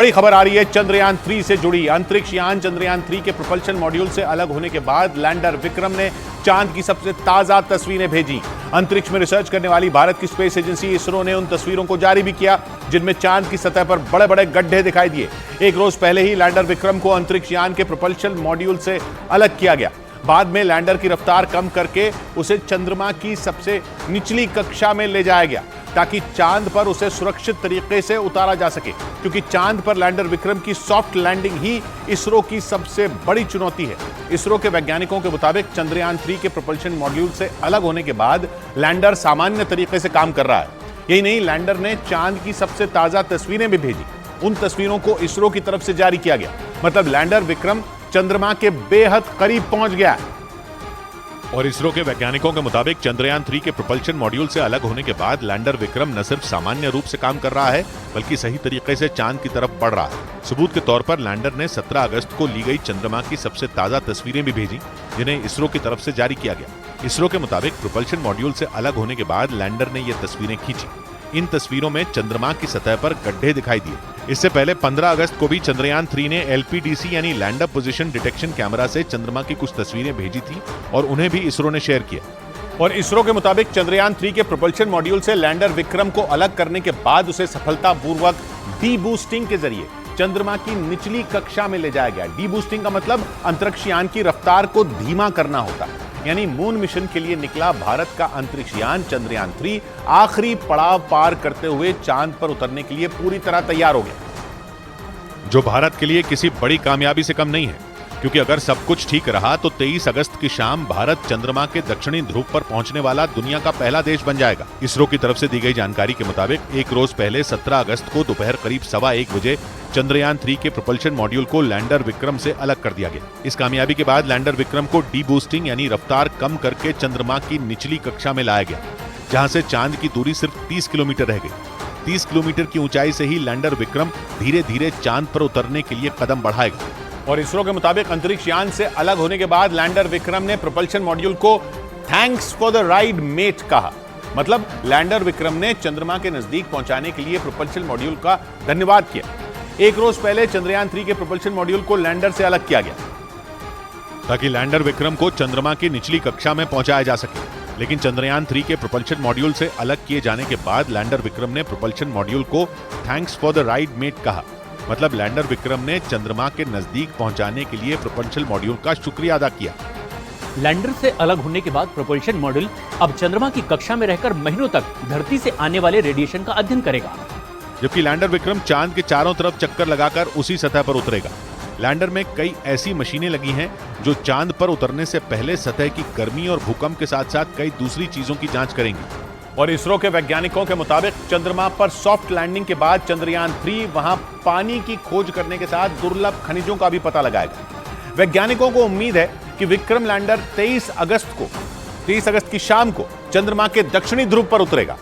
बड़ी खबर आ रही है चंद्रयान 3 से जुड़ी। अंतरिक्ष यान चंद्रयान 3 के प्रोपल्शन मॉड्यूल से अलग होने के बाद लैंडर विक्रम ने चांद की सबसे ताजा तस्वीरें भेजी। अंतरिक्ष में रिसर्च करने वाली भारत की स्पेस एजेंसी इसरो ने उन तस्वीरों को जारी भी किया जिनमें चांद की सतह पर बड़े बड़े गड्ढे दिखाई दिए। एक रोज पहले ही लैंडर विक्रम को अंतरिक्ष यान के प्रोपल्शन मॉड्यूल से अलग किया गया। बाद में लैंडर की रफ्तार कम करके उसे चंद्रमा की सबसे निचली कक्षा में ले जाया गया ताकि चांद पर उसे सुरक्षित तरीके से उतारा जा सके, क्योंकि चांद पर लैंडर विक्रम की सॉफ्ट लैंडिंग ही इसरो की सबसे बड़ी चुनौती है। इसरो के वैज्ञानिकों के मुताबिक चंद्रयान 3 के प्रोपल्शन मॉड्यूल से अलग होने के बाद लैंडर सामान्य तरीके से काम कर रहा है। यही नहीं, लैंडर ने चांद की सबसे ताजा तस्वीरें भी भेजी। उन तस्वीरों को इसरो की तरफ से जारी किया गया। मतलब लैंडर विक्रम चंद्रमा के बेहद करीब पहुंच गया है। और इसरो के वैज्ञानिकों के मुताबिक चंद्रयान 3 के प्रोपल्शन मॉड्यूल से अलग होने के बाद लैंडर विक्रम न सिर्फ सामान्य रूप से काम कर रहा है बल्कि सही तरीके से चांद की तरफ बढ़ रहा है। सबूत के तौर पर लैंडर ने 17 अगस्त को ली गई चंद्रमा की सबसे ताजा तस्वीरें भी भेजी जिन्हें इसरो की तरफ से जारी किया गया। इसरो के मुताबिक प्रोपल्शन मॉड्यूल से अलग होने के बाद लैंडर ने ये तस्वीरें खींची। इन तस्वीरों में चंद्रमा की सतह पर गड्ढे दिखाई दिए। इससे पहले 15 अगस्त को भी चंद्रयान 3 ने LPDC यानी लैंडर पोजीशन डिटेक्शन कैमरा से चंद्रमा की कुछ तस्वीरें भेजी थी और उन्हें भी इसरो ने शेयर किया। और इसरो के मुताबिक चंद्रयान 3 के प्रोपल्शन मॉड्यूल से लैंडर विक्रम को अलग करने के बाद उसे सफलतापूर्वक डी-बूस्टिंग के जरिए चंद्रमा की निचली कक्षा में ले जाया गया। डी-बूस्टिंग का मतलब अंतरिक्ष यान की रफ्तार को धीमा करना होता है। यानी मून मिशन के लिए निकला भारत का अंतरिक्ष यान चंद्रयान 3 आखिरी पड़ाव पार करते हुए चांद पर उतरने के लिए पूरी तरह तैयार हो गया, जो भारत के लिए किसी बड़ी कामयाबी से कम नहीं है, क्योंकि अगर सब कुछ ठीक रहा तो 23 अगस्त की शाम भारत चंद्रमा के दक्षिणी ध्रुव पर पहुंचने वाला दुनिया का पहला देश बन जाएगा। इसरो की तरफ से दी गई जानकारी के मुताबिक एक रोज पहले 17 अगस्त को दोपहर करीब 1:15 बजे चंद्रयान 3 के प्रोपल्शन मॉड्यूल को लैंडर विक्रम से अलग कर दिया गया। इस कामयाबी के बाद लैंडर विक्रम को डी-बूस्टिंग यानी रफ्तार कम करके चंद्रमा की निचली कक्षा में लाया गया, जहां से चांद की दूरी सिर्फ 30 किलोमीटर रह गई। 30 किलोमीटर की ऊंचाई से ही लैंडर विक्रम धीरे धीरे चांद पर उतरने के लिए कदम बढ़ाएगा। और इसरो के मुताबिक अंतरिक्ष यान से अलग होने के बाद लैंडर विक्रम ने प्रोपल्शन मॉड्यूल को thanks for the ride mate कहा। मतलब लैंडर विक्रम ने चंद्रमा के नजदीक पहुंचाने के लिए प्रोपल्शन मॉड्यूल का धन्यवाद किया। एक रोज पहले चंद्रयान 3 के प्रोपल्शन मॉड्यूल को लैंडर से अलग किया गया ताकि लैंडर विक्रम को चंद्रमा की निचली कक्षा में पहुंचाया जा सके। लेकिन चंद्रयान 3 के प्रोपल्शन मॉड्यूल से अलग किए जाने के बाद लैंडर विक्रम ने प्रोपल्शन मॉड्यूल को thanks for the ride mate कहा। मतलब लैंडर विक्रम ने चंद्रमा के नजदीक पहुंचाने के लिए प्रोपल्शन मॉड्यूल का शुक्रिया अदा किया। लैंडर से अलग होने के बाद प्रोपल्शन मॉड्यूल अब चंद्रमा की कक्षा में रहकर महीनों तक धरती से आने वाले रेडिएशन का अध्ययन करेगा, जबकि लैंडर विक्रम चांद के चारों तरफ चक्कर लगाकर उसी सतह पर उतरेगा। लैंडर में कई ऐसी मशीनें लगी हैं जो चांद पर उतरने से पहले सतह की गर्मी और भूकंप के साथ साथ कई दूसरी चीजों की जांच करेंगी। और इसरो के वैज्ञानिकों के मुताबिक चंद्रमा पर सॉफ्ट लैंडिंग के बाद चंद्रयान 3 वहां पानी की खोज करने के साथ दुर्लभ खनिजों का भी पता लगाएगा। वैज्ञानिकों को उम्मीद है कि विक्रम लैंडर 23 अगस्त की शाम को चंद्रमा के दक्षिणी ध्रुव पर उतरेगा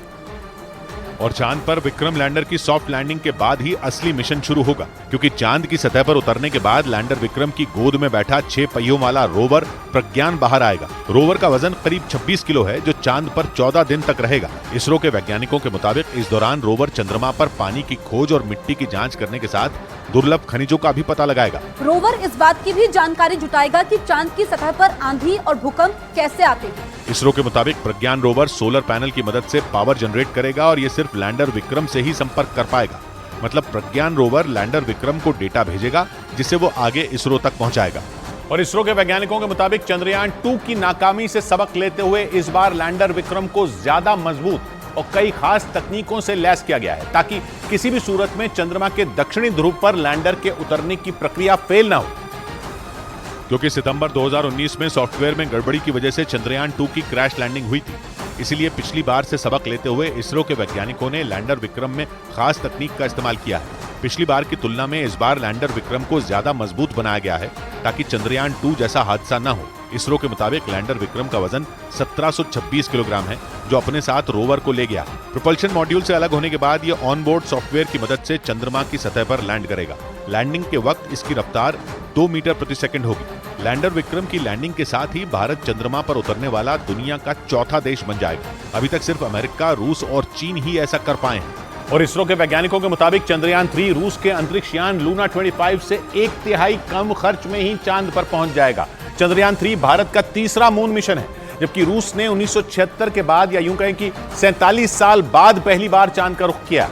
और चांद पर विक्रम लैंडर की सॉफ्ट लैंडिंग के बाद ही असली मिशन शुरू होगा, क्योंकि चांद की सतह पर उतरने के बाद लैंडर विक्रम की गोद में बैठा 6 पहियों वाला रोवर प्रज्ञान बाहर आएगा। रोवर का वजन करीब 26 किलो है, जो चांद पर 14 दिन तक रहेगा। इसरो के वैज्ञानिकों के मुताबिक इस दौरान रोवर चंद्रमा पर पानी की खोज और मिट्टी की जांच करने के साथ दुर्लभ खनिजों का भी पता लगाएगा। रोवर इस बात की भी जानकारी जुटाएगा कि चांद की सतह पर आंधी और भूकंप कैसे आते हैं। इसरो के मुताबिक प्रज्ञान रोवर सोलर पैनल की मदद से पावर जनरेट करेगा और ये सिर्फ लैंडर विक्रम से ही संपर्क कर पाएगा। मतलब प्रज्ञान रोवर लैंडर विक्रम को डेटा भेजेगा जिसे वो आगे इसरो तक पहुंचाएगा। और इसरो के वैज्ञानिकों के मुताबिक चंद्रयान 2 की नाकामी से सबक लेते हुए इस बार लैंडर विक्रम को ज्यादा मजबूत और कई खास तकनीकों से लैस किया गया है ताकि किसी भी सूरत में चंद्रमा के दक्षिणी ध्रुव पर लैंडर के उतरने की प्रक्रिया फेल ना हो, क्योंकि सितंबर 2019 में सॉफ्टवेयर में गड़बड़ी की वजह से चंद्रयान 2 की क्रैश लैंडिंग हुई थी। इसीलिए पिछली बार से सबक लेते हुए इसरो के वैज्ञानिकों ने लैंडर विक्रम में खास तकनीक का इस्तेमाल किया है। पिछली बार की तुलना में इस बार लैंडर विक्रम को ज्यादा मजबूत बनाया गया है ताकि चंद्रयान 2 जैसा हादसा न हो। इसरो के मुताबिक लैंडर विक्रम का वजन 1726 किलोग्राम है, जो अपने साथ रोवर को ले गया। प्रोपल्शन मॉड्यूल से अलग होने के बाद यह ऑनबोर्ड सॉफ्टवेयर की मदद से चंद्रमा की सतह पर लैंड करेगा। लैंडिंग के वक्त इसकी रफ्तार 2 मीटर प्रति सेकंड होगी। लैंडर विक्रम की लैंडिंग के साथ ही भारत चंद्रमा पर उतरने वाला दुनिया का चौथा देश बन जाएगा। अभी तक सिर्फ अमेरिका, रूस और चीन ही ऐसा कर पाए हैं। और इसरो के वैज्ञानिकों के मुताबिक चंद्रयान 3 रूस के अंतरिक्ष यान लूना 25 से 1/3 कम खर्च में ही चांद पर पहुंच जाएगा। चंद्रयान 3 भारत का तीसरा मून मिशन है, जबकि रूस ने 1976 के बाद, या यूं कहें कि 47 साल बाद पहली बार चांद का रुख किया।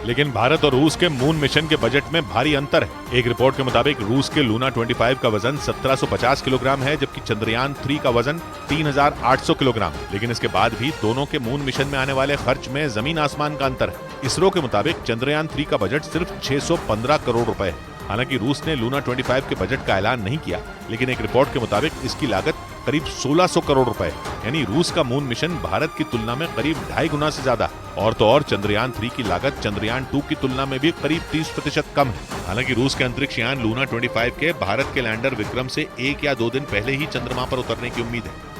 लेकिन भारत और रूस के मून मिशन के बजट में भारी अंतर है। एक रिपोर्ट के मुताबिक रूस के लूना 25 का वजन 1750 किलोग्राम है, जबकि चंद्रयान 3 का वजन 3800 किलोग्राम। लेकिन इसके बाद भी दोनों के मून मिशन में आने वाले खर्च में जमीन आसमान का अंतर है। इसरो के मुताबिक चंद्रयान 3 का बजट सिर्फ 615 करोड़ रुपए है। हालांकि रूस ने लूना 25 के बजट का ऐलान नहीं किया, लेकिन एक रिपोर्ट के मुताबिक इसकी लागत करीब 1600 करोड़ रुपए, यानी रूस का मून मिशन भारत की तुलना में करीब 2.5 गुना से ज्यादा। और तो और चंद्रयान 3 की लागत चंद्रयान 2 की तुलना में भी करीब 30% कम है। हालांकि रूस के अंतरिक्ष यान लूना 25 के भारत के लैंडर विक्रम से 1 या 2 दिन पहले ही चंद्रमा पर उतरने की उम्मीद है।